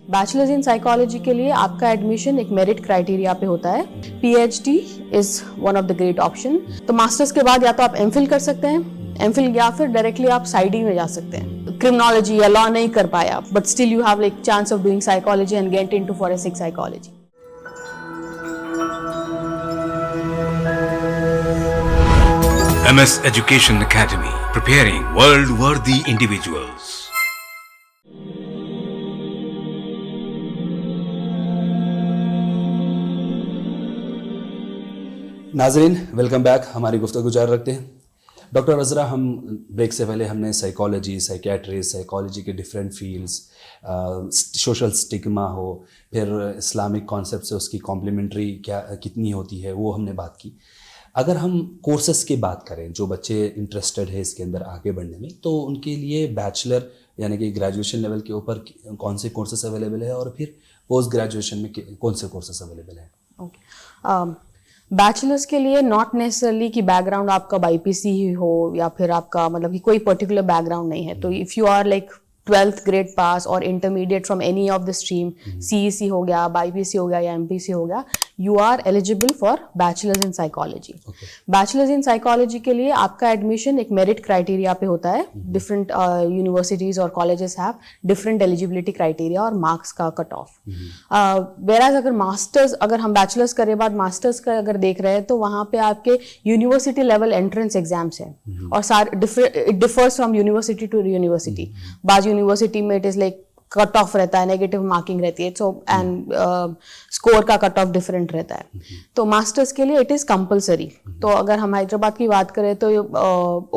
Bachelors in psychology के लिए आपका एडमिशन एक मेरिट क्राइटेरिया पे होता है। PhD is one of the great option. तो मास्टर्स के बाद या तो आप एमफिल कर सकते हैं, एमफिल, या फिर डायरेक्टली आप साइडी में जा सकते हैं। क्रिमिनोलॉजी या लॉ नहीं कर पाया but still you have like chance of doing psychology and get into forensic psychology. MS Education Academy, preparing world-worthy individuals. नाजरीन, वेलकम बैक। हमारी गुफ्तगू जारी रखते हैं। डॉक्टर अज़रा, हम ब्रेक से पहले हमने साइकोलॉजी, साइकेट्री, साइकोलॉजी के डिफरेंट फील्ड्स, सोशल स्टिग्मा हो, फिर इस्लामिक कॉन्सेप्ट से उसकी कॉम्प्लीमेंट्री क्या कितनी होती है, वो हमने बात की। अगर हम कोर्सेस की बात करें, जो बच्चे इंटरेस्टेड है इसके अंदर आगे बढ़ने में, तो उनके लिए बैचलर यानी कि ग्रेजुएशन लेवल के ऊपर कौन से कोर्सेस अवेलेबल है और फिर पोस्ट ग्रेजुएशन में कौन से कोर्सेस अवेलेबल हैं? ओके, बैचलर्स के लिए नॉट नेसेसरली कि बैकग्राउंड आपका बाईपीसी ही हो या फिर आपका मतलब कि कोई पर्टिकुलर बैकग्राउंड नहीं है। तो if you are like 12th grade pass और intermediate from any of the stream, CEC हो गया, बाईपीसी हो गया या एमपीसी हो गया, you are eligible for bachelors in psychology. Bachelors in psychology के लिए आपका एडमिशन एक मेरिट क्राइटेरिया पे होता है। डिफरेंट यूनिवर्सिटीज और colleges have different eligibility criteria और मार्क्स का कट ऑफ। वेराज अगर मास्टर्स, अगर हम बैचलर्स करे बाद मास्टर्स का अगर देख रहे हैं तो वहाँ पे आपके यूनिवर्सिटी लेवल एंट्रेंस एग्जाम्स हैं और it differs from university to university. बाज यूनिवर्सिटी में it is like cut off रहता है, नेगेटिव मार्किंग रहती है, सो एंड स्कोर का कट ऑफ डिफरेंट रहता है। तो मास्टर्स के लिए इट इज कंपलसरी। तो अगर हम हैदराबाद की बात करें तो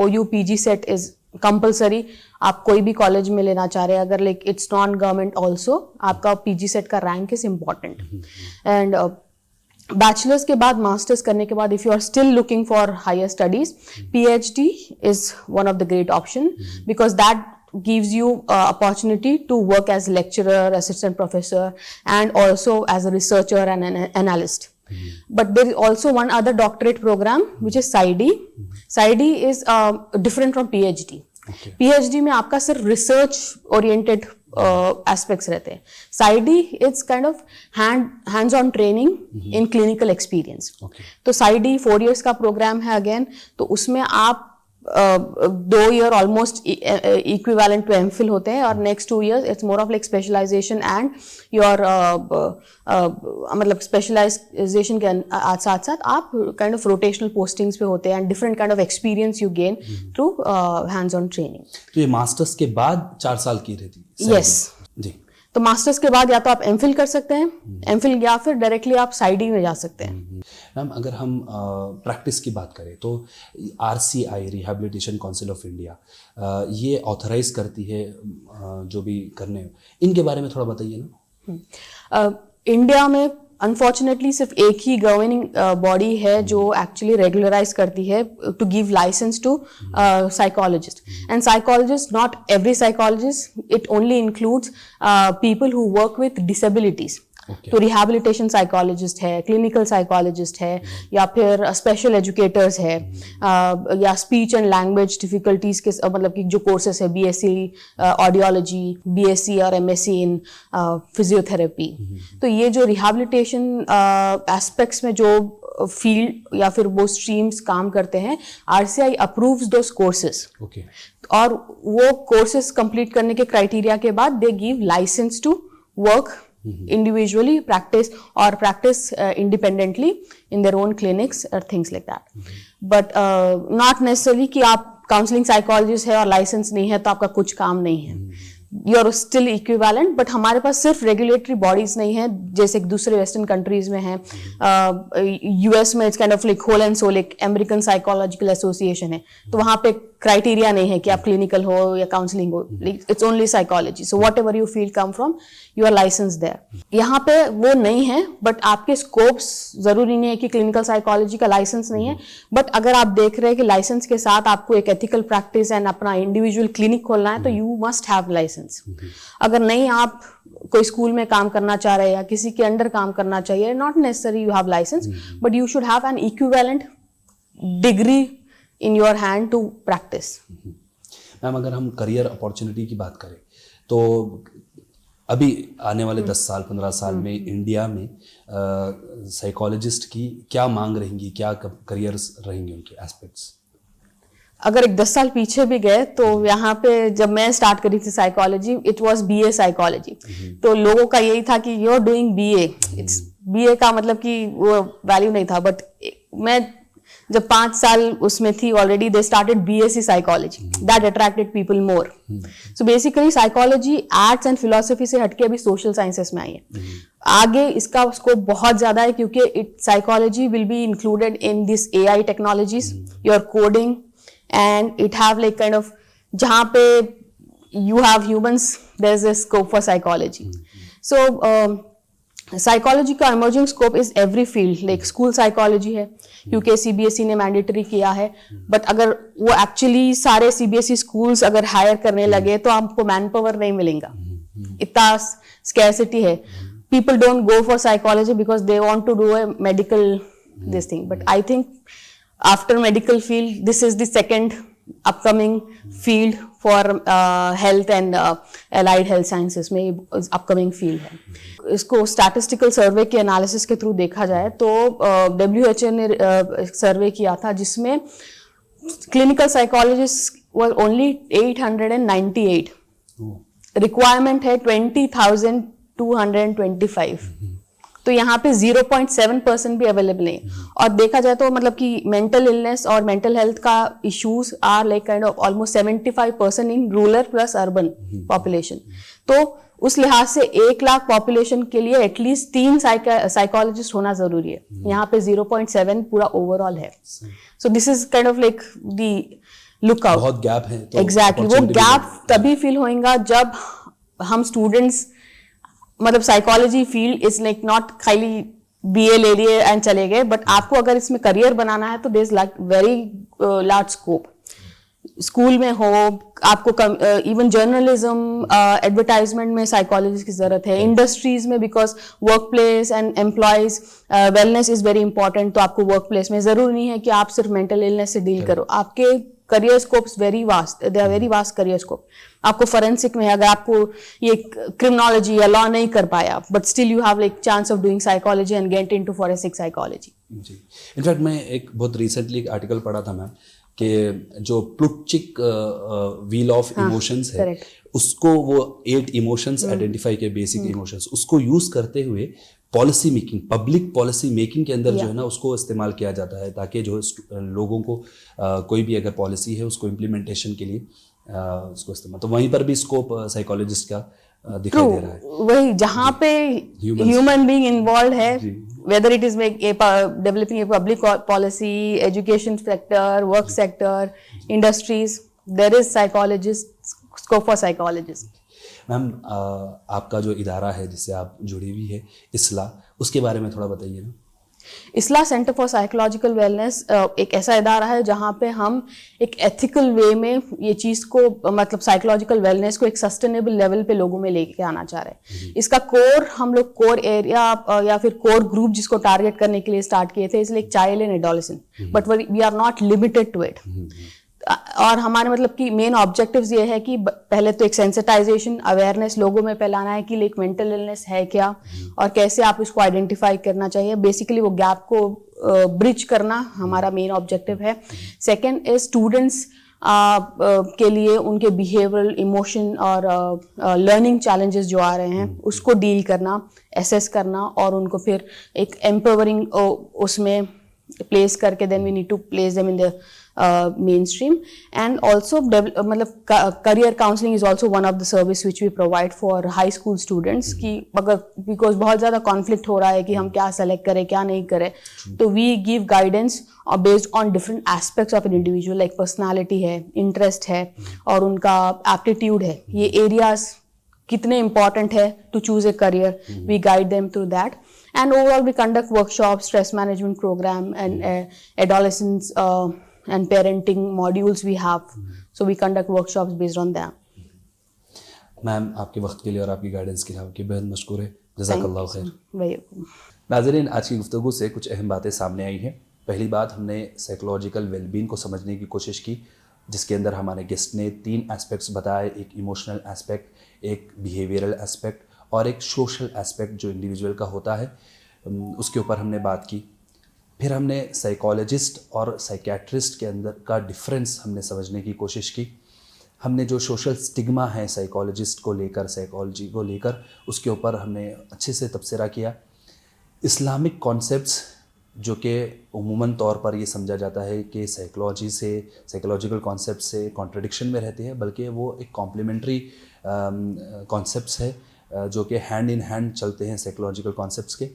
OU PG set is compulsory. आप कोई भी कॉलेज में लेना चाह रहे हैं, अगर like it's non government also, आपका PG सेट का rank is important. And bachelors के बाद मास्टर्स करने के बाद if you are still looking for higher studies, PhD is one of the great option because that gives you opportunity to work as lecturer, assistant professor, and also as a researcher and an analyst. But there is also one other doctorate program which is PsyD. PsyD is different from PhD. PhD में आपका सिर्फ research oriented aspects रहते हैं। PsyD it's kind of hands on training in clinical experience. तो PsyD 4 years का program है again, तो उसमें आप 2 year almost equivalent to MPhil होते हैं और next 2 years it's more of like specialization and your मतलब स्पेशलाइजेशन के साथ साथ आप काइंड ऑफ रोटेशनल पोस्टिंग्स पे होते हैं and different kind of experience you gain through hands on training. तो ये मास्टर्स के बाद 4 साल की रहती है? यस जी। तो मास्टर्स के बाद या तो आप एमफिल कर सकते हैं, एमफिल, या फिर डायरेक्टली आप साइडी में जा सकते हैं। मैम, अगर हम प्रैक्टिस की बात करें तो RCI, rehabilitation council of India, ये ऑथराइज करती है जो भी करने, इनके बारे में थोड़ा बताइए ना। इंडिया में अनफॉर्चुनेटली सिर्फ एक ही गवर्निंग बॉडी है जो एक्चुअली रेगुलराइज करती है to give license to psychologist. And psychologist, not every psychologist, it only includes people who work with disabilities. तो रिहैबिलिटेशन साइकोलॉजिस्ट है, क्लिनिकल साइकोलॉजिस्ट है, या फिर स्पेशल एजुकेटर्स है, या स्पीच एंड लैंग्वेज डिफिकल्टीज के मतलब कि जो कोर्सेस है, BSc ऑडियोलॉजी, BSc और MSc इन फिजियोथेरेपी। तो ये जो रिहैबिलिटेशन एस्पेक्ट्स में जो फील्ड या फिर वो स्ट्रीम्स काम करते हैं, RCI अप्रूव्स दोस कोर्सेस। और वो कोर्सेस कंप्लीट करने के क्राइटेरिया के बाद they give license to work individually, practice independently in their own clinics or things like that. But not necessarily कि आप काउंसलिंग साइकोलॉजिस्ट है और लाइसेंस नहीं है तो आपका कुछ काम नहीं है। You are still equivalent, but हमारे पास सिर्फ रेगुलेटरी बॉडीज नहीं है जैसे दूसरे वेस्टर्न कंट्रीज में है। US में it's kind of like whole and soul, एक अमेरिकन साइकोलॉजिकल एसोसिएशन है, तो वहाँ पे क्राइटेरिया नहीं है कि आप क्लिनिकल हो या काउंसलिंग हो, it's only psychology. So whatever you feel come from, you are license there. यहाँ पे वो नहीं है, बट आपके स्कोप्स जरूरी नहीं है कि क्लिनिकल साइकोलॉजी का लाइसेंस नहीं है, बट अगर आप देख रहे हैं कि लाइसेंस के साथ आपको एक एथिकल प्रैक्टिस एंड अपना इंडिविजुअल क्लिनिक खोलना है तो यू मस्ट हैव लाइसेंस। अगर नहीं आप कोई स्कूल में काम करना चाह रहे हैं या किसी के अंडर काम करना चाहिए, not necessary you have license, but you should have an equivalent degree in your hand to practice. Ma'am, अगर हम करियर अपॉर्चुनिटी की बात करें तो अभी आने वाले 10 साल 15 साल में इंडिया में साइकोलॉजिस्ट की क्या मांग रहेंगी, क्या करियर्स रहेंगे उनके एस्पेक्ट्स? अगर एक 10 साल पीछे भी गए तो यहाँ पे जब मैं स्टार्ट करी थी psychology, it was BA psychology. तो लोगों का यही था कि you are doing BA, it's BA का मतलब कि वो वैल्यू नहीं था। बट मैं जब 5 साल उसमें थी already, they started BSc psychology, that attracted people more. So basically psychology arts and philosophy से हटके अभी सोशल साइंसेस में आई है। आगे इसका स्कोप बहुत ज्यादा है क्योंकि it psychology will be included in this AI technologies, your coding, and it have like kind of जहाँ पे you have humans, there's a scope for psychology. So psychology का emerging scope is every field, like school psychology है क्योंकि CBSE ने mandatory किया है। but अगर वो actually सारे CBSE schools अगर hire करने लगे तो आपको मैन पावर नहीं मिलेगा, इतना scarcity है। people don't go for psychology because they want to do a medical this thing, but I think after medical field, this is the second upcoming field for health and allied health sciences में upcoming field है। इसको statistical survey के analysis के through देखा जाए तो WHO ने सर्वे किया था जिसमें clinical psychologists were only 898, requirement है 20,225। तो यहाँ पे 0.7% भी अवेलेबल नहीं। और देखा जाए तो मतलब कि मेंटल इलनेस और मेंटल हेल्थ का issues are like kind of almost 75% in rural plus urban population. तो उस लिहाज से 1 लाख पॉपुलेशन के लिए एटलीस्ट 3 साइकोलॉजिस्ट होना जरूरी है। यहाँ पे 0.7 पूरा ओवरऑल है। So this is kind of like the look out, बहुत गैप है। एग्जैक्टली वो गैप तभी फील होगा जब हम स्टूडेंट्स मतलब psychology field is like not खाली बीए ले लिए एंड चले गए, बट आपको अगर इसमें करियर बनाना है तो there is like very large scope. School में हो आपको इवन जर्नलिज्म एडवर्टाइजमेंट में साइकोलॉजी की जरूरत है, इंडस्ट्रीज में because work place and employees wellness is very important. तो आपको वर्क प्लेस में जरूरी नहीं है कि आप सिर्फ मेंटल इलनेस से डील करो, आपके career scopes very vast, they are very vast career scope. आपको फोरेंसिक में अगर आपको ये क्रिमिनोलॉजी या लॉ नहीं कर पाया but still you have like chance of doing psychology and get into forensic psychology. जी, इनफैक्ट मैं एक बहुत रिसेंटली एक आर्टिकल पढ़ा था मैम कि जो प्लुटचिक व्हील ऑफ इमोशंस है उसको वो 8 इमोशंस आइडेंटिफाई के बेसिक इमोशंस उसको यूज करते हुए policy making, public policy making के अंदर जो है ना उसको इस्तेमाल किया जाता है ताकि जो लोगों को कोई भी अगर पॉलिसी है उसको इम्प्लीमेंटेशन के लिए उसको इस्तेमाल, तो वहीं पर भी स्कोप साइकोलॉजिस्ट का दिखाई दे रहा है। वही जहाँ पे ह्यूमन बीइंग इन्वॉल्व है, whether it is developing a public policy, education sector, work sector, industries, there is psychologists, scope for psychologists. Ma'am आपका जो इदारा है जिससे आप जुड़ी हुई है इस्ला, उसके बारे में थोड़ा बताइए ना। इस्ला सेंटर फॉर साइकोलॉजिकल वेलनेस एक ऐसा इदारा है जहाँ पे हम एक एथिकल वे में ये चीज़ को मतलब साइकोलॉजिकल वेलनेस को एक सस्टेनेबल लेवल पे लोगों में लेके आना चाह रहे हैं। इसका कोर हम लोग कोर एरिया या फिर कोर ग्रुप जिसको टारगेट करने के लिए स्टार्ट किए थे इसलिए child and adolescent, but we are not limited to it. और हमारे मतलब कि मेन ऑब्जेक्टिव्स ये है कि पहले तो एक सेंसिटाइजेशन अवेयरनेस लोगों में फैलाना है कि लाइक मेंटल इलनेस है क्या और कैसे आप इसको आइडेंटिफाई करना चाहिए। बेसिकली वो गैप को ब्रिज करना हमारा मेन ऑब्जेक्टिव है। सेकंड इज स्टूडेंट्स के लिए उनके बिहेवियरल, इमोशन और लर्निंग चैलेंजेस जो आ रहे हैं उसको डील करना, एसेस करना और उनको फिर एक एम्पावरिंग उसमें प्लेस करके then we need to place them in the mainstream. And also मतलब career counseling is also one of the service which we provide for high school students कि अगर because बहुत ज़्यादा conflict हो रहा है कि हम क्या select करें क्या नहीं करें, तो we give guidance based on different aspects of an individual like personality है, interest है और उनका aptitude है, ये areas कितने important है to choose a career, we guide them through that. And overall we conduct workshops, stress management program and adolescents and parenting modules we have, so we conduct workshops based on that. Ma'am आपके वक्त के लिए और आपकी guidance के लिए आपकी बेहद मशकूर है, जज़ाकल्लाह खैर। नाज़रीन, आज की गुफ्तगू से कुछ अहम बातें सामने आई हैं। पहली बात, हमने साइकोलॉजिकल वेलबींग को समझने की कोशिश की जिसके अंदर हमारे गेस्ट ने 3 एस्पेक्ट्स बताए, एक इमोशनल एस्पेक्ट, एक बिहेवियरल एस्पेक्ट और एक सोशल एस्पेक्ट जो इंडिविजुअल का होता है उसके ऊपर हमने बात की। फिर हमने साइकोलॉजिस्ट और साइकेट्रिस्ट के अंदर का डिफरेंस हमने समझने की कोशिश की। हमने जो सोशल स्टिग्मा है साइकोलॉजिस्ट को लेकर, साइकोलॉजी को लेकर, उसके ऊपर हमने अच्छे से तबसरा किया। इस्लामिक कॉन्सेप्ट्स जो कि उमूमन तौर पर ये समझा जाता है कि साइकोलॉजी से, साइकोलॉजिकल कॉन्सेप्ट से कॉन्ट्रडिक्शन में रहते हैं, बल्कि वो एक कॉम्प्लीमेंट्री कॉन्सेप्ट्स है जो कि हैंड इन हैंड चलते हैं साइकोलॉजिकल कॉन्सेप्ट्स के।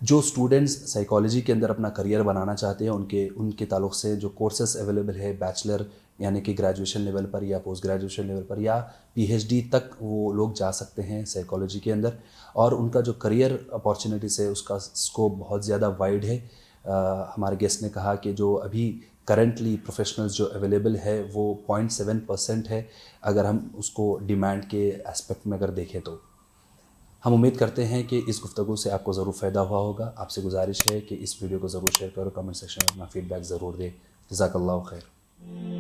जो स्टूडेंट्स साइकोलॉजी के अंदर अपना करियर बनाना चाहते हैं उनके ताल्लुक़ से जो कोर्सेस अवेलेबल है बैचलर यानी कि ग्रेजुएशन लेवल पर या पोस्ट ग्रेजुएशन लेवल पर या पीएचडी तक वो लोग जा सकते हैं साइकोलॉजी के अंदर, और उनका जो करियर अपॉर्चुनिटीज़ है उसका स्कोप बहुत ज़्यादा वाइड है। हमारे गेस्ट ने कहा कि जो अभी करंटली प्रोफेशनल्स जो अवेलेबल है वो 0.7% है अगर हम उसको डिमांड के एस्पेक्ट में अगर देखें तो। हम उम्मीद करते हैं कि इस गुफ्तगू से आपको ज़रूर फ़ायदा हुआ होगा। आपसे गुजारिश है कि इस वीडियो को ज़रूर शेयर करो, कमेंट सेक्शन में अपना फ़ीडबैक ज़रूर दें। जज़ाकल्लाहु खैर।